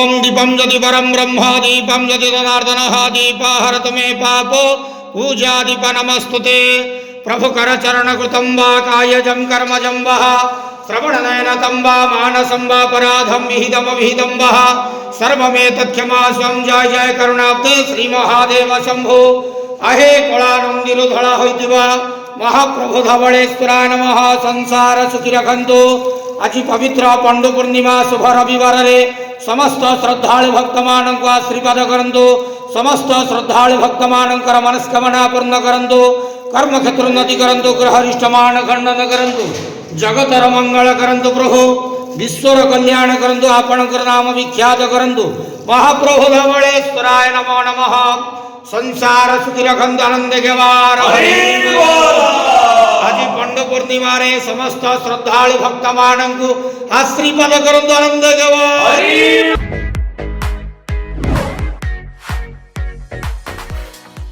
ओम दीपम ज्योति परम ब्रह्म दीपम ज्योति जनार्दन दीप हरतु मे पापो पूजा दीप नमस्तुते प्रभु कर चरण कृतं वा कायजं कर्मजं वा श्रवणनयन तं वा मानसं वा पराधं विहितमविहितं वा सर्वमेतत्क्षमास्वं जय जय करुणाब्दे श्री महादेव शंभो अहे कलानंदिनु धड़ा होइतिबा महाप्रभु धवलेश्वराय नमः संसार सुखी रखंतु आज पवित्र पंडु पूर्णिमा शुभ रविवार रे समस्त श्रद्धालु भक्त मानक आशीर्वाद करंतु समस्त श्रद्धालु भक्त मानकर मनस्कामना पूर्ण करंतु कर्म क्षेत्र उन्नति करंतु ग्रहरिष्ठ मान खंडन करंतु जगतर मंगल करंतु प्रभु विश्वर कल्याण करंतु आपणकर नाम विख्यात करंतु महाप्रभु धवलेश्वराय नमो नमः संसार सुखी रखंतु आनंद गेवार आज पंडु पूर्णिमा रे समस्त श्रद्धालु भक्त मानक आशीर्वाद करंतु आनंद गेवार।